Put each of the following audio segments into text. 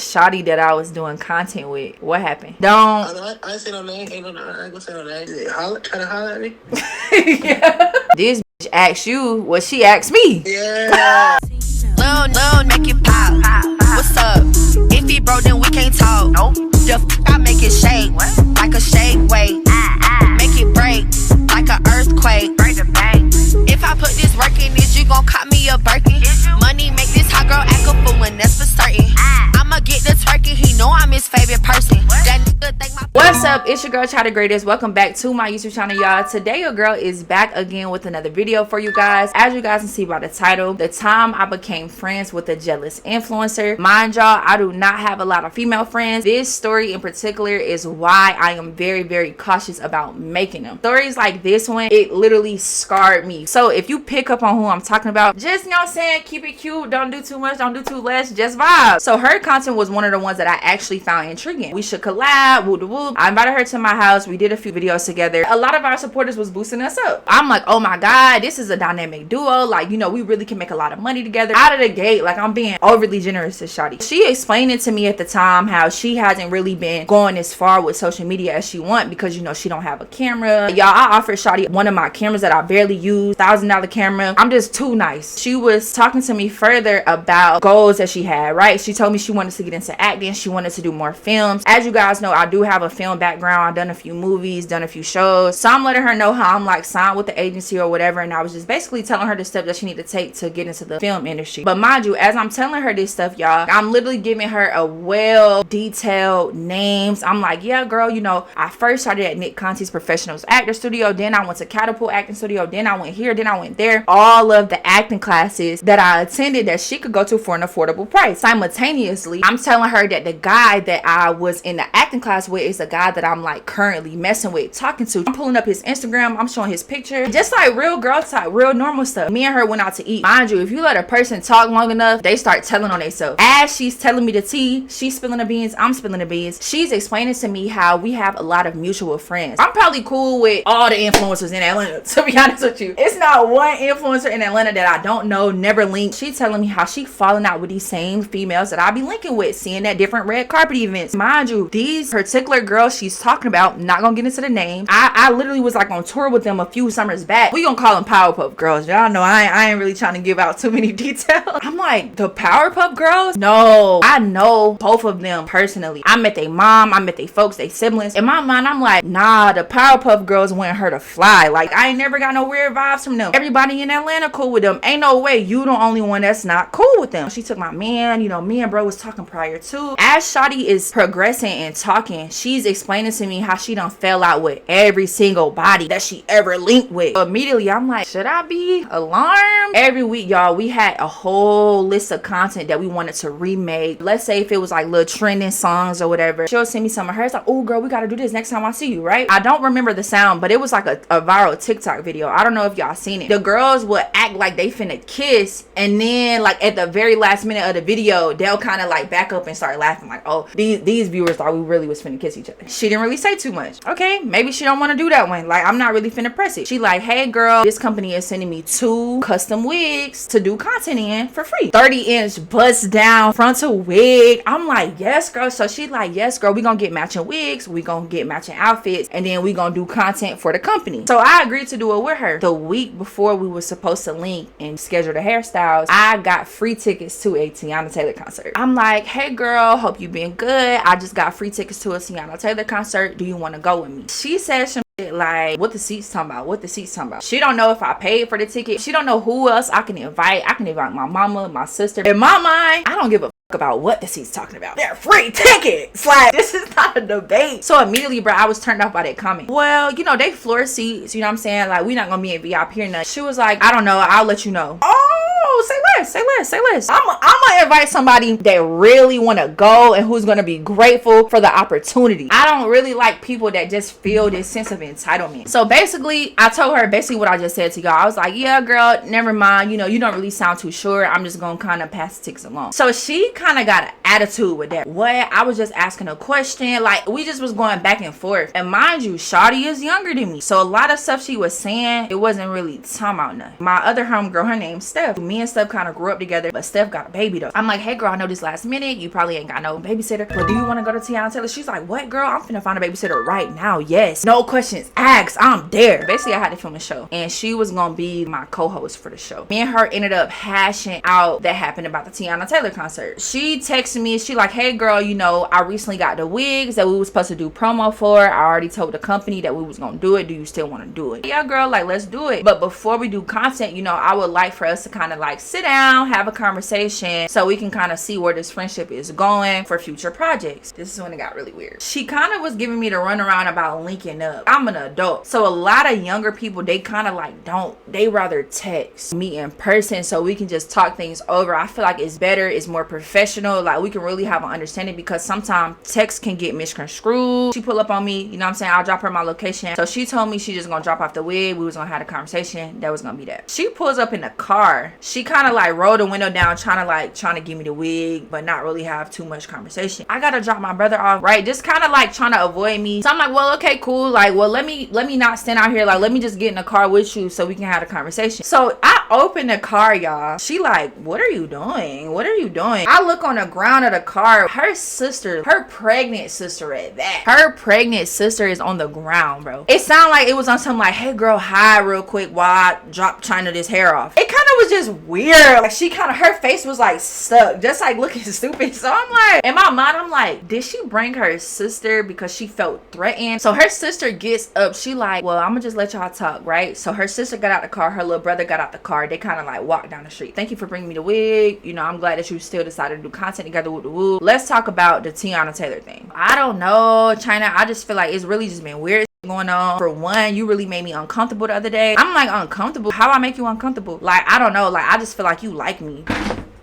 shawty that I was doing content with. What happened? Don't. I ain't say no name. Ain't no, I ain't gonna say no name. Trying to holler at me? Yeah. This bitch asked you what she asked me. Yeah. Lil, make it pop. What's up? If he broke, then we can't talk. Nope. I make it shake like a shake weight. Make it break like an earthquake. If I put this work in, is you gon' cop me a Birkin? Money make this hot girl act a fool, and that's for certain. I'ma get the twerking, he know I'm his favorite person. That nigga think my. What's up? It's your girl Chai the Greatest. Welcome back to my YouTube channel, y'all. Today your girl is back again with another video for you guys. As you guys can see by the title, the time I became friends with a jealous influencer. Mind y'all, I do not have a lot of female friends. This story in particular is why I am very cautious about making them. Stories like this one, it literally scarred me. So if you pick up on who I'm talking about, just, you know what I'm saying, keep it cute, don't do too much, don't do too less, just vibe. So her content was one of the ones that I actually found intriguing. We should collab, woo woo. I invited her to my house. We did a few videos together. A lot of our supporters was boosting us up. I'm like, oh my god, this is a dynamic duo. Like, you know, we really can make a lot of money together. Out of the gate, like, I'm being overly generous to shawty. She explained it to me at the time how she hasn't really been going as far with social media as she want because, you know, she don't have a camera. Y'all, I offered shawty one of my cameras that I barely use, $1,000 camera. I'm just too nice. She was talking to me further about goals that she had, right? She told me she wanted to get into acting. She wanted to do more films. As you guys know, I do have a film background. I've done a few movies, done a few shows. So I'm letting her know how I'm like signed with the agency or whatever. And I was just basically telling her the steps that she need to take to get into the film industry. But mind you, as I'm telling her this stuff, y'all, I'm literally giving her a well detailed names. I'm like, yeah, girl, you know, I first started at Nick Conti's Professionals Actor Studio. Then I went to Catapult Acting Studio. Then I went here. Then I went there. All of the acting classes that I attended that she could go to for an affordable price. Simultaneously, I'm telling her that the guy that I was in the acting class with is a guy that I'm like currently messing with, talking to. I'm pulling up his Instagram. I'm showing his picture. Just like real girl type, real normal stuff. Me and her went out to eat. Mind you, if you let a person talk long enough, they start telling on themselves. As she's telling me the tea, she's spilling the beans, I'm spilling the beans. She's explaining to me how we have a lot of mutual friends. I'm probably cool with all the influencers in Atlanta, to be honest with you. It's not one influencer in Atlanta that I don't know, never linked. She telling me how she falling out with these same females that I be linking with, seeing at different red carpet events. Mind you, these particular girls she's talking about, not gonna get into the names. I literally was like on tour with them a few summers back. We gonna call them Powerpuff Girls. Y'all know I ain't really trying to give out too many details. I'm like, the Powerpuff Girls? No, I know both of them personally. I met their mom, I met their folks, their siblings. In my mind, I'm like, nah, the Powerpuff Girls want her to fly. Like, I ain't never got no weird vibes from them. Everybody in Atlanta cool with them. Ain't no way you the only one that's not cool with them. She took my man, you know, me and bro was talking prior to. As shawty is progressing and talking, she's explaining to me how she done fell out with every single body that she ever linked with. Immediately, I'm like, should I be alarmed? Every week, y'all, we had a whole list of content that we wanted to remake. Let's say if it was like little trending songs or whatever, she'll send me some of hers like, oh girl, we gotta do this next time I see you, right? I don't remember the sound, but it was like a viral TikTok video. I don't know if y'all seen it. The girls would act like they finna kiss, and then like at the very last minute of the video, they'll kind of like back up and start laughing like, oh, these viewers thought we really was finna kiss each other. She didn't really say too much. Okay, maybe she don't want to do that one. Like, I'm not really finna press it. She like, hey girl, this company is sending me 2 custom wigs to do content in for free. 30-inch bust down frontal wig. I'm like, yes girl. So she like, yes girl, we gonna get matching wigs, we gonna get matching outfits, and then we gonna do content for the company. So I agreed to do it with her. The week before we were supposed to link and schedule the hairstyles, I got free tickets to a Tiana Taylor concert. I'm like, hey girl, hope you been good. I just got free tickets to a Tiana Taylor concert. Do you want to go with me? She said some shit like, what the seats talking about? What the seats talking about? She don't know if I paid for the ticket. She don't know who else I can invite. I can invite my mama, my sister. In my mind, I don't give a about what the seat's talking about. They're free tickets. Like, this is not a debate. So immediately, bro, I was turned off by that comment. Well, you know, they floor seats, you know what I'm saying? Like, we not gonna be in VIP or nothing. She was like, I don't know, I'll let you know. Oh, say less. I'm gonna invite somebody that really want to go and who's gonna be grateful for the opportunity. I don't really like people that just feel this sense of entitlement. So basically, I told her basically what I just said to y'all. I was like, yeah girl, never mind, you know, you don't really sound too sure. I'm just gonna kind of pass the tickets along. So she kind of got an attitude with that. What? I was just asking a question. Like, we just was going back and forth. And mind you, shawty is younger than me, so a lot of stuff she was saying, it wasn't really talking about nothing. My other homegirl, her name's Steph, me and and Steph kind of grew up together, but Steph got a baby though. I'm like, hey girl, I know this last minute you probably ain't got no babysitter, but do you want to go to Tiana Taylor? She's like, what girl? I'm finna find a babysitter right now. Yes, no questions asked, I'm there. Basically, I had to film a show, and she was gonna be my co-host for the show. Me and her ended up hashing out that happened about the Tiana Taylor concert. She texted me, she like, hey girl, you know, I recently got the wigs that we was supposed to do promo for. I already told the company that we was gonna do it. Do you still want to do it? Yeah girl, like let's do it. But before we do content, you know, I would like for us to kind of like sit down, have a conversation, so we can kind of see where this friendship is going for future projects. This is when it got really weird. She kind of was giving me the runaround about linking up. I'm an adult, so a lot of younger people, they kind of like they rather text me in person so we can just talk things over. I feel like it's better, it's more professional, like we can really have an understanding, because sometimes text can get misconstrued. She pull up on me, you know what I'm saying, I'll drop her my location. So she told me she just gonna drop off the wig, we was gonna have a conversation, that was gonna be that. She pulls up in the car, she kind of like rolled the window down, trying to give me the wig, but not really have too much conversation. I gotta drop my brother off, right? Just kind of like trying to avoid me. So I'm like, well, okay, cool, like, well, let me not stand out here, like let me just get in the car with you so we can have a conversation. So I open the car, y'all. She like, what are you doing? What are you doing? I look on the ground of the car. Her sister, her pregnant sister at that. Her pregnant sister is on the ground, bro. It sounded like it was on something like, hey girl, hide real quick while I drop China this hair off. It kind of was just weird. Like she kind of, her face was like stuck, just like looking stupid. So I'm like, in my mind, I'm like, did she bring her sister because she felt threatened? So her sister gets up. She like, well, I'm gonna just let y'all talk, right? So her sister got out the car, her little brother got out the car. They kind of like walked down the street. Thank you for bringing me the wig. You know, I'm glad that you still decided to do content together with the woo. Let's talk about the Tiana Taylor thing. I don't know, China. I just feel like it's really just been weird going on. For one, you really made me uncomfortable the other day. I'm like, uncomfortable? How I make you uncomfortable? Like, I don't know. Like, I just feel like you like me.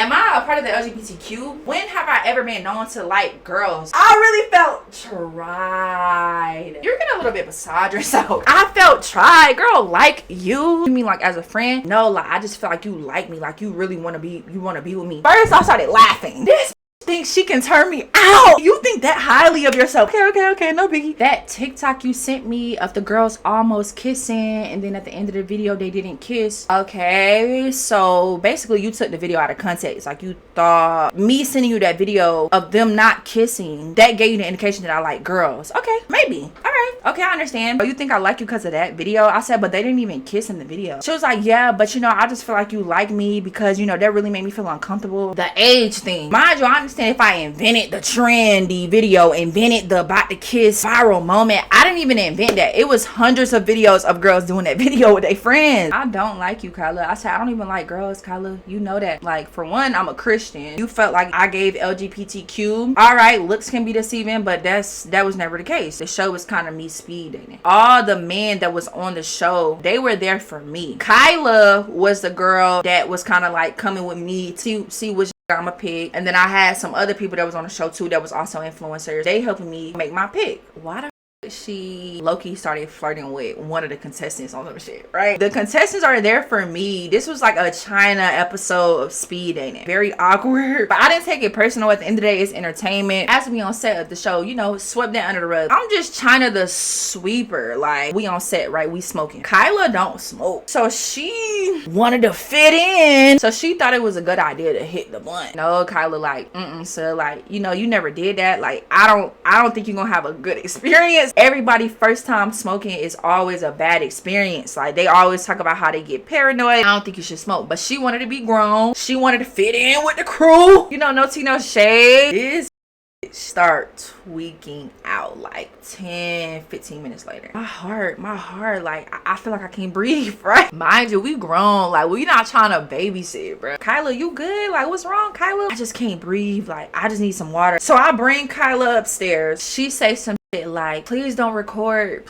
Am I a part of the LGBTQ? When have I ever been known to like girls? I really felt tried. You're getting a little bit beside yourself. I felt tried. Girl, like you? You mean like as a friend? No, like I just feel like you like me. Like you really want to be with me. First, I started laughing. This thinks she can turn me out. You think that highly of yourself. Okay, no biggie. That TikTok you sent me of the girls almost kissing, and then at the end of the video they didn't kiss. Okay, so basically you took the video out of context. Like you thought me sending you that video of them not kissing, that gave you the indication that I like girls. Okay, maybe. All right, okay, I understand. But you think I like you because of that video? I said, but they didn't even kiss in the video. She was like, yeah, but you know, I just feel like you like me because, you know, that really made me feel uncomfortable. The age thing, mind you, I understand if I invented the trendy video, invented the about to kiss viral moment. I didn't even invent that. It was hundreds of videos of girls doing that video with their friends. I don't like you, Kyla. I said, I don't even like girls, Kyla. You know that. Like, for one, I'm a Christian. You felt like I gave LGBTQ. All right, looks can be deceiving, but that was never the case. The show was kind of me speed dating. All the men that was on the show, they were there for me. Kyla was the girl that was kind of like coming with me to see which I'm a pick, and then I had some other people that was on the show too that was also influencers. They helping me make my pick. Why the she low-key started flirting with one of the contestants on some shit, right? The contestants are there for me. This was like a China episode of speed dating. Very awkward, but I didn't take it personal. At the end of the day, it's entertainment. As we on set of the show, you know, swept that under the rug. I'm just China the sweeper. Like, we on set, right? We smoking. Kyla don't smoke, so she wanted to fit in, so she thought it was a good idea to hit the blunt. No, Kyla like, so like, you know, you never did that. Like, I don't think you're gonna have a good experience. Everybody first time smoking is always a bad experience. Like, they always talk about how they get paranoid. I don't think you should smoke, but she wanted to be grown. She wanted to fit in with the crew. You know, no tea, no shade. This start tweaking out like 10-15 minutes later. My heart, like I feel like I can't breathe, right? Mind you, we grown. Like, we not trying to babysit, bro. Kyla, you good? Like, what's wrong, Kyla? I just can't breathe. Like, I just need some water. So I bring Kyla upstairs. She say some like, please don't record,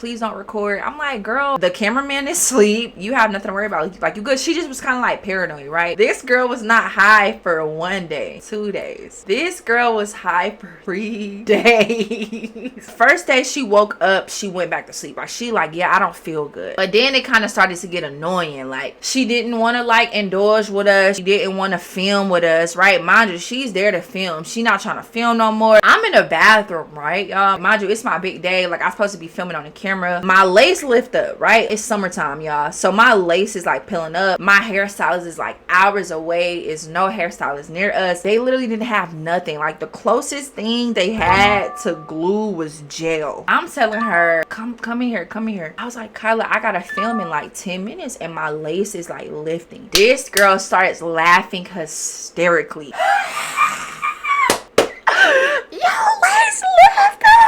I'm like, girl, the cameraman is asleep, you have nothing to worry about, like, you good. She just was kind of like paranoid, right? This girl was not high for 1 day, 2 days. This girl was high for 3 days. First day she woke up, she went back to sleep. Like, she like, yeah, I don't feel good. But then it kind of started to get annoying. Like, she didn't want to like indulge with us, she didn't want to film with us, right? Mind you, she's there to film, she not trying to film no more. I'm in the bathroom, right, y'all? Mind you, it's my my big day. Like, I'm supposed to be filming on the camera. My lace lift up, right? It's summertime, y'all. So my lace is like peeling up. My hairstylist is like hours away. Is no hairstylist near us. They literally didn't have nothing. Like, the closest thing they had to glue was gel. I'm telling her, come in here, come in here. I was like, Kyla, I gotta film in like 10 minutes and my lace is like lifting. This girl starts laughing hysterically. Your lace lifter!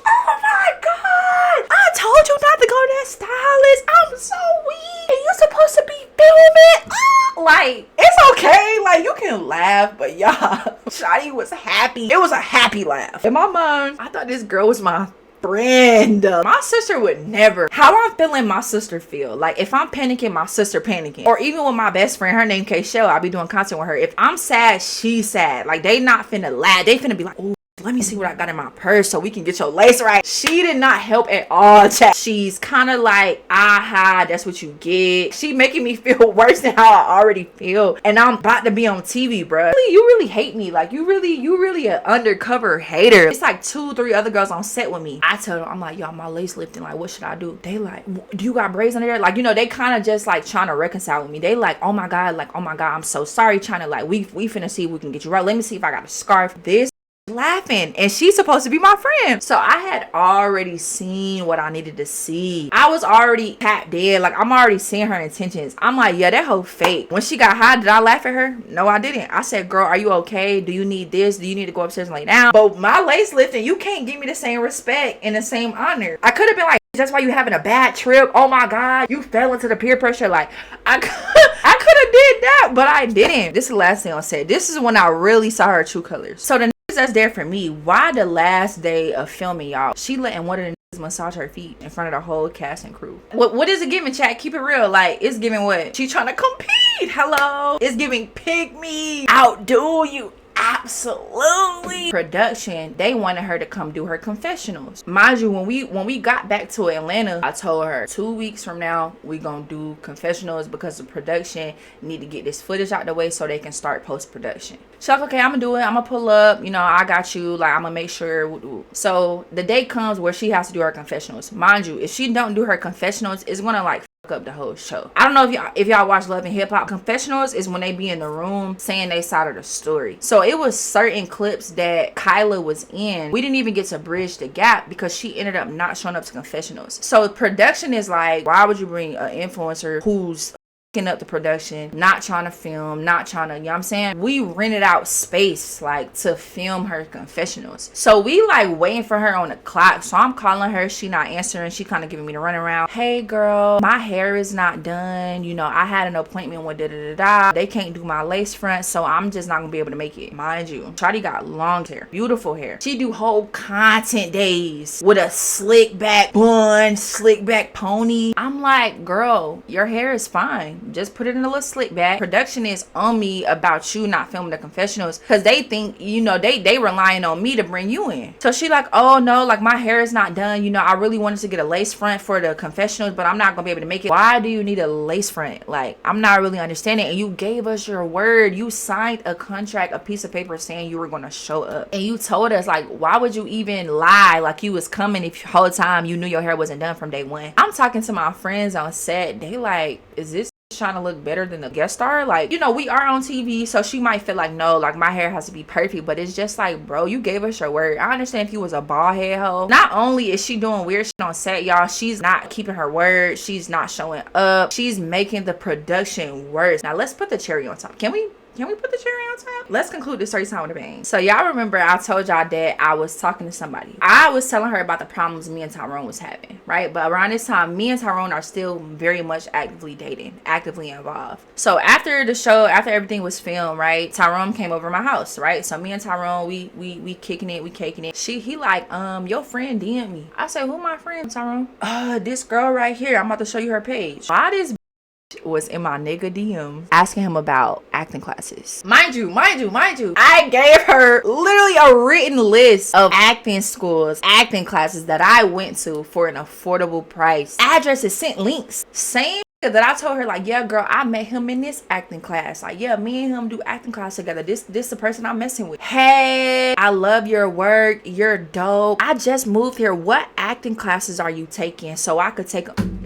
Oh my god! I told you not to go to that stylist. I'm so weak. And you're supposed to be filming. Like, it's okay. Like, you can laugh, but y'all, Shawty was happy. It was a happy laugh. In my mind, I thought this girl was my friend. My sister would never. How I'm feeling, my sister feel. Like, if I'm panicking, my sister panicking. Or even with my best friend, her name K-Shell, I be doing content with her. If I'm sad, she's sad. Like, they not finna laugh. They finna be like, ooh, let me see what I got in my purse so we can get your lace right. She did not help at all, chat. She's kind of like, aha, that's what you get. She making me feel worse than how I already feel. And I'm about to be on TV, bruh. You really hate me. Like, you really an undercover hater. It's like 2-3 other girls on set with me. I tell them, I'm like, y'all, my lace lifting. Like, what should I do? They like, do you got braids under there? Like, you know, they kind of just like trying to reconcile with me. They like, oh my God, I'm so sorry. Trying to like, we finna see if we can get you right. Let me see if I got a scarf. This laughing, and she's supposed to be my friend. So I had already seen what I needed to see. I was already tapped in. Like, I'm already seeing her intentions. I'm like, yeah, that hoe fake. When she got high, did I laugh at her? No, I didn't. I said, girl, are you okay? Do you need this? Do you need to go upstairs and lay down? But my lace lifting, you can't give me the same respect and the same honor. I could have been like, that's why you having a bad trip. Oh my God, you fell into the peer pressure. Like, I could have did that, but I didn't. This is the last thing I'll say. This is when I really saw her true colors. So the that's there for me, why the last day of filming, y'all, she letting one of the niggas massage her feet in front of the whole cast and crew. What is it giving, chat? Keep it real. Like, it's giving what? She trying to compete. Hello, it's giving pick me, outdo you. Absolutely. Production, they wanted her to come do her confessionals. Mind you, when we got back to Atlanta, I told her 2 weeks from now we gonna do confessionals because the production need to get this footage out the way so they can start post-production. She's like, okay, I'm gonna do it. I'm gonna pull up, you know, I got you. Like, I'm gonna make sure. So the day comes where she has to do her confessionals. Mind you, if she don't do her confessionals, it's gonna like up the whole show. I don't know if y'all watch Love and Hip Hop. Confessionals is when they be in the room saying they side of the story. So it was certain clips that Kyla was in. We didn't even get to bridge the gap because she ended up not showing up to confessionals. So production is like, why would you bring an influencer who's up the production, not trying to film, not trying to, you know what I'm saying? We rented out space like to film her confessionals. So we like waiting for her on the clock. So I'm calling her, she not answering. She kind of giving me the runaround. Hey girl, my hair is not done. You know, I had an appointment with da. They can't do my lace front, so I'm just not gonna be able to make it. Mind you, Shawty got long hair, beautiful hair. She do whole content days with a slick back bun, slick back pony. I'm like, girl, your hair is fine. Just put it in a little slick back. Production is on me about you not filming the confessionals because they think, you know, they relying on me to bring you in. So she like, oh no, like my hair is not done. You know, I really wanted to get a lace front for the confessionals, but I'm not gonna be able to make it. Why do you need a lace front? Like, I'm not really understanding. And you gave us your word. You signed a contract, a piece of paper saying you were gonna show up. And you told us, like, why would you even lie like you was coming if the whole time you knew your hair wasn't done from day one? I'm talking to my friends on set. They like, is this trying to look better than the guest star? Like, you know, we are on TV, so she might feel like, no, like my hair has to be perfect, but it's just like, bro, you gave us your word. I understand if you was a bald head hoe. Not only is she doing weird shit on set, y'all, she's not keeping her word. She's not showing up. She's making the production worse. Now let's put the cherry on top. Can we put the cherry on top? Let's conclude this story time with a bang. So y'all remember I told y'all that I was talking to somebody. I was telling her about the problems me and Tyrone was having, right? But around this time, me and Tyrone are still very much actively dating, actively involved. So after the show, after everything was filmed, right, Tyrone came over to my house, right? So me and Tyrone, we kicking it, we caking it. He like, your friend DM'd me. I said, who my friend, Tyrone? This girl right here. I'm about to show you her page. Why this was in my nigga DM asking him about acting classes. Mind you, I gave her literally a written list of acting schools, acting classes that I went to for an affordable price. Addresses, sent links. Same that I told her, like, yeah, girl, I met him in this acting class. Like, yeah, me and him do acting class together. This the person I'm messing with. Hey, I love your work. You're dope. I just moved here. What acting classes are you taking so I could take them?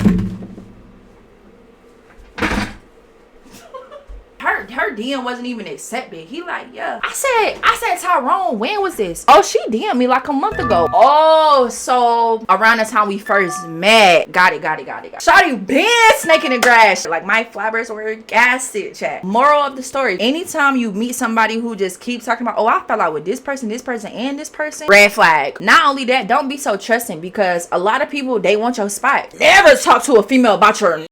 Her DM wasn't even accepted. He like, yeah. I said, Tyrone, when was this? Oh, she DM'd me like a month ago. Oh, so around the time we first met. Got it. Shawty been snaking the grass. Like my flabbers were gassed, chat. Moral of the story. Anytime you meet somebody who just keeps talking about, oh, I fell out with this person, and this person. Red flag. Not only that, don't be so trusting, because a lot of people, they want your spot. Never talk to a female about your.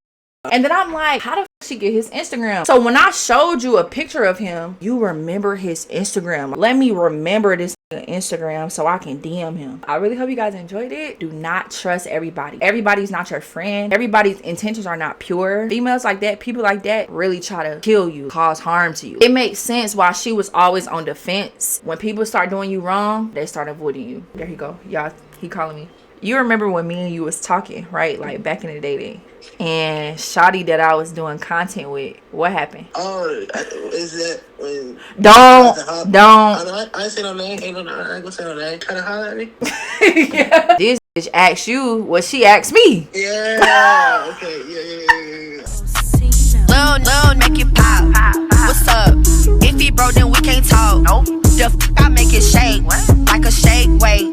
And then I'm like, how the f she get his Instagram? So when I showed you a picture of him, you remember his Instagram. Let me remember this Instagram so I can DM him. I really hope you guys enjoyed it. Do not trust everybody. Everybody's not your friend. Everybody's intentions are not pure. Females like that, people like that, really try to kill you, cause harm to you. It makes sense why she was always on defense. When people start doing you wrong, they start avoiding you. There he go. Y'all, he calling me. You remember when me and you was talking, right? Like back in the day. And shawty that I was doing content with, what happened? Oh, is that when? Don't. I ain't say no name. I ain't gonna say no name. Trying to holler at me? Yeah. This bitch asked you what she asked me. Yeah. Okay. Yeah. Lil, make it pop. What's up? If he broke, then we can't talk. Nope. The f I make it shake like a shake weight.